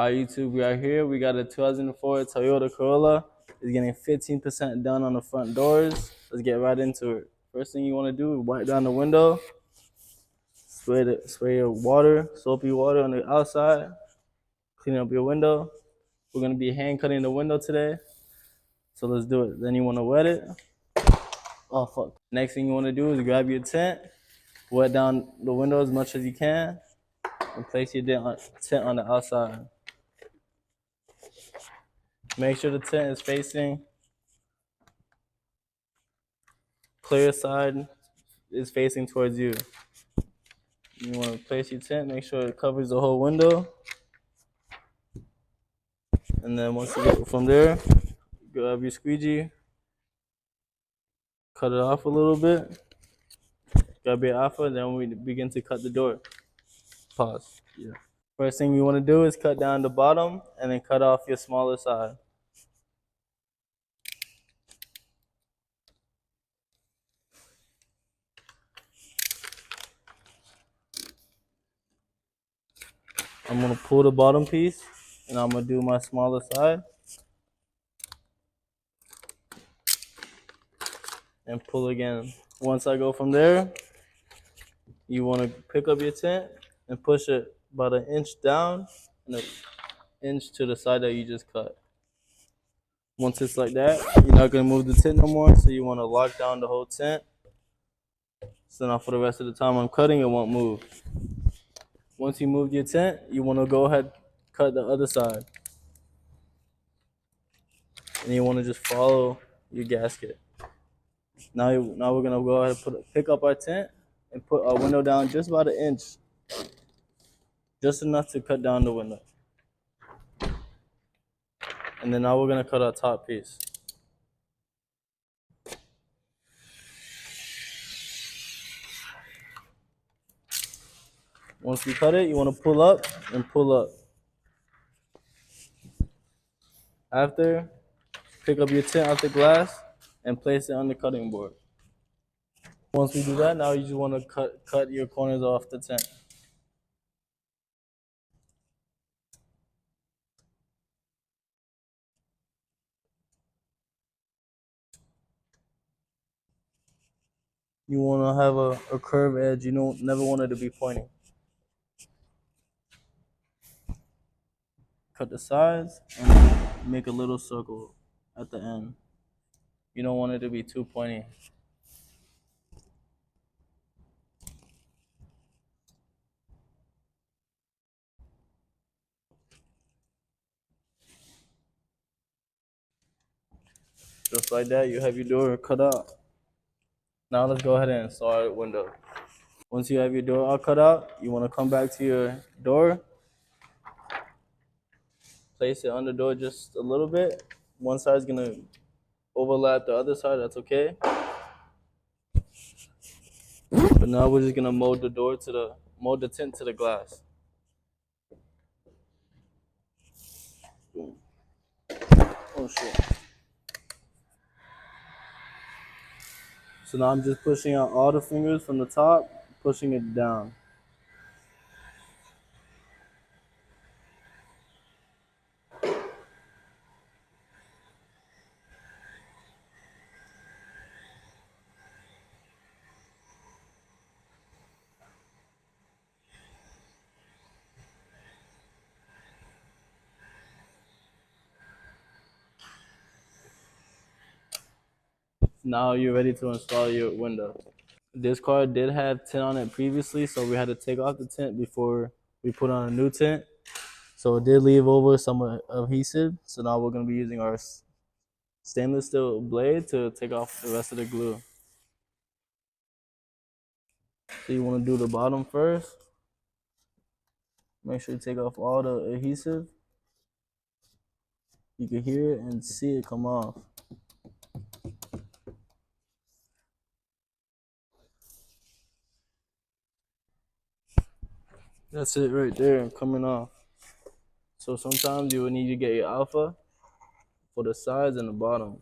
Alright, YouTube, we are here. We got a 2004 Toyota Corolla. It's getting 15% done on the front doors. Let's get right into it. First thing you want to do is wipe down the window. Spray your water, soapy water on the outside. Clean up your window. We're going to be hand cutting the window today. So let's do it. Then you want to wet it. Oh, fuck. Next thing you want to do is grab your tint. Wet down the window as much as you can. And place your tint on the outside. Make sure the tint is facing clear side is facing towards you. You want to place your tint, make sure it covers the whole window. And then once you get from there, grab your squeegee, cut it off a little bit. Grab your alpha, then we begin to cut the door. Pause. Yeah. First thing you want to do is cut down the bottom and then cut off your smaller side. I'm going to pull the bottom piece and I'm going to do my smaller side. And pull again. Once I go from there, you want to pick up your tint and push it about an inch down and an inch to the side that you just cut. Once it's like that, you're not going to move the tint no more, so you want to lock down the whole tint. So now for the rest of the time I'm cutting, it won't move. Once you move your tint, you want to go ahead cut the other side. And you want to just follow your gasket. Now we're going to go ahead and pick up our tint and put our window down just about an inch. Just enough to cut down the window. And then now we're going to cut our top piece. Once you cut it, you want to pull up and pull up. After, pick up your tint out the glass and place it on the cutting board. Once we do that, now you just want to cut your corners off the tint. You want to have a curved edge. You don't never want it to be pointing. Cut the sides and make a little circle at the end. You don't want it to be too pointy. Just like that, you have your door cut out. Now let's go ahead and install our window. Once you have your door all cut out, you want to come back to your door. Place it on the door just a little bit. One side's going to overlap the other side, that's okay. But now we're just going to mold the tint to the glass. Oh shit. So now I'm just pushing out all the fingers from the top, pushing it down. Now you're ready to install your window. This car did have tint on it previously, so we had to take off the tint before we put on a new tint. So it did leave over some adhesive. So now we're going to be using our stainless steel blade to take off the rest of the glue. So you want to do the bottom first. Make sure you take off all the adhesive. You can hear it and see it come off. That's it right there, coming off. So sometimes you will need to get your alpha for the sides and the bottom.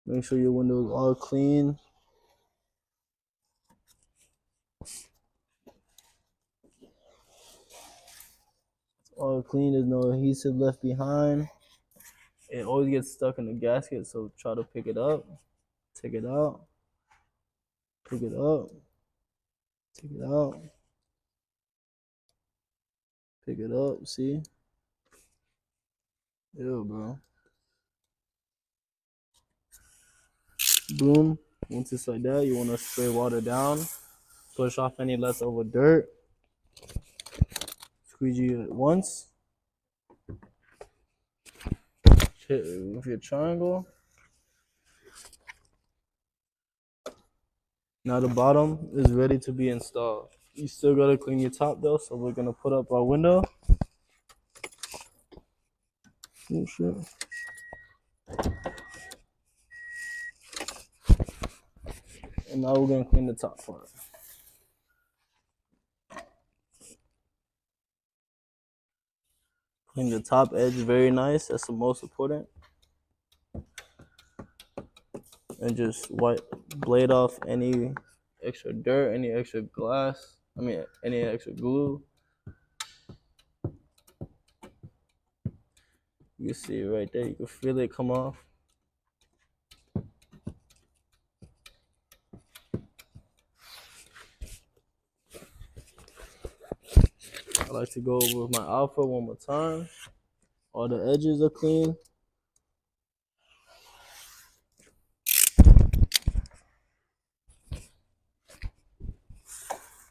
Make sure your window is all clean. All clean. There's no adhesive left behind. It always gets stuck in the gasket, so try to pick it up, take it out, pick it up, take it out, pick it up. See? Ew, bro. Boom. Once it's like that, you want to spray water down, push off any leftover dirt, squeegee it once, hit it with your triangle. Now the bottom is ready to be installed. You still gotta clean your top though, so we're gonna put up our window. Oh shit. And now we're gonna clean the top part. Clean the top edge very nice. That's the most important. And just blade off any extra dirt, any extra glass. Any extra glue. You can see it right there. You can feel it come off. I like to go over my alpha one more time. All the edges are clean.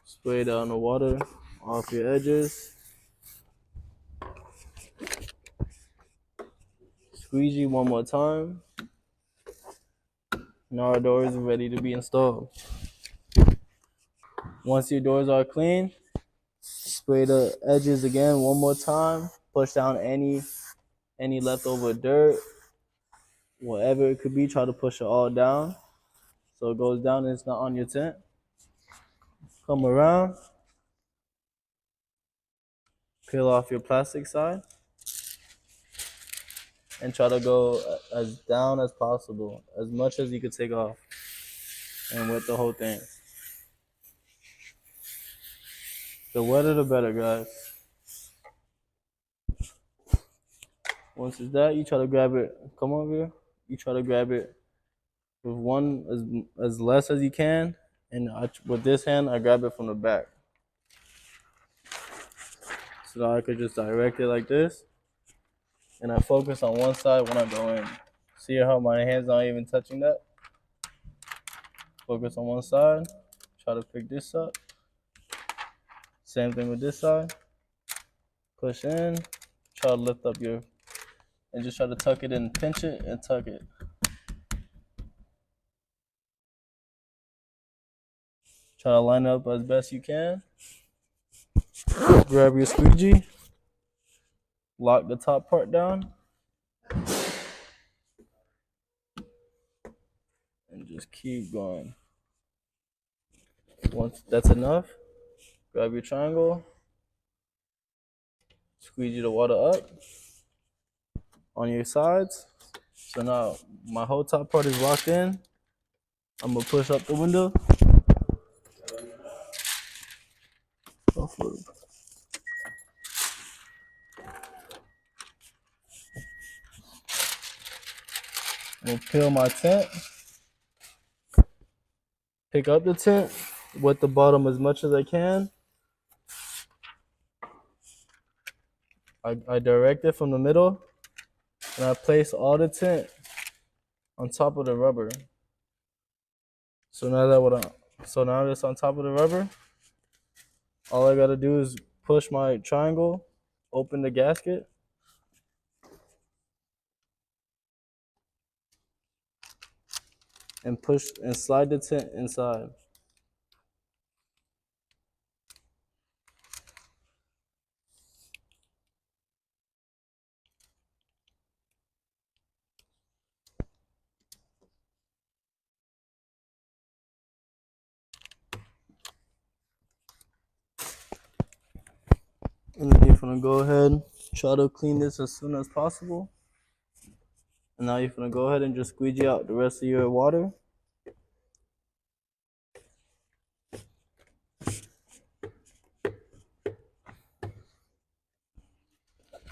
Spray down the water off your edges. Squeegee one more time. Now our doors are ready to be installed. Once your doors are clean, spray the edges again one more time. Push down any leftover dirt, whatever it could be. Try to push it all down so it goes down and it's not on your tent. Come around, peel off your plastic side, and try to go as down as possible, as much as you could take off, and wet the whole thing. The wetter the better, guys. Once it's that, you try to grab it. Come over here. You try to grab it with one as less as you can, and with this hand, I grab it from the back, so that I could just direct it like this, and I focus on one side when I go in. See how my hand's not even touching that? Focus on one side. Try to pick this up. Same thing with this side. Push in. Try to lift up and just try to tuck it in, pinch it and tuck it. Try to line it up as best you can. Grab your squeegee. Lock the top part down. And just keep going. Once that's enough, grab your triangle. Squeegee the water up on your sides. So now my whole top part is locked in. I'm gonna push up the window. I'm gonna peel my tent. Pick up the tent, wet the bottom as much as I can. I direct it from the middle, and I place all the tent on top of the rubber. So now that's on top of the rubber, all I gotta do is push my triangle, open the gasket, and push and slide the tent inside. And then you're gonna go ahead, try to clean this as soon as possible. And now you're gonna go ahead and just squeegee out the rest of your water.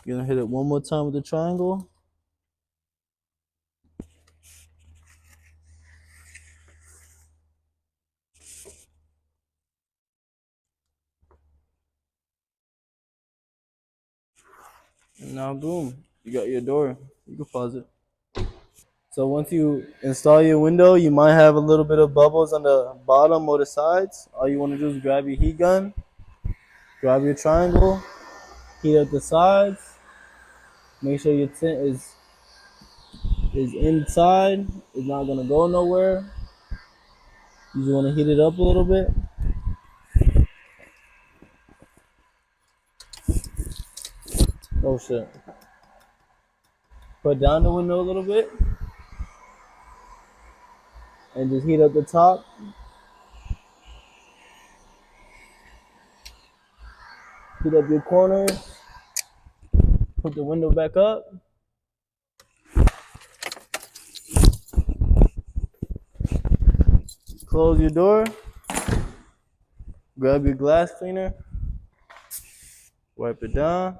You're gonna hit it one more time with the triangle. And now boom, you got your door. You can pause it. So once you install your window, you might have a little bit of bubbles on the bottom or the sides. All you want to do is grab your heat gun, grab your triangle, heat up the sides. Make sure your tint is inside. It's not gonna go nowhere. You just want to heat it up a little bit. Oh shit. Put down the window a little bit and just heat up the top. Heat up your corners. Put the window back up. Close your door. Grab your glass cleaner. Wipe it down.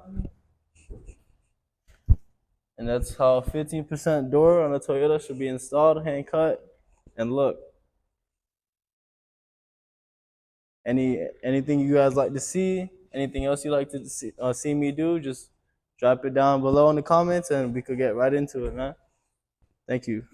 And that's how a 15% door on a Toyota should be installed, hand cut. And look, anything you guys like to see, anything else you like to see me do, just drop it down below in the comments and we could get right into it, man. Thank you.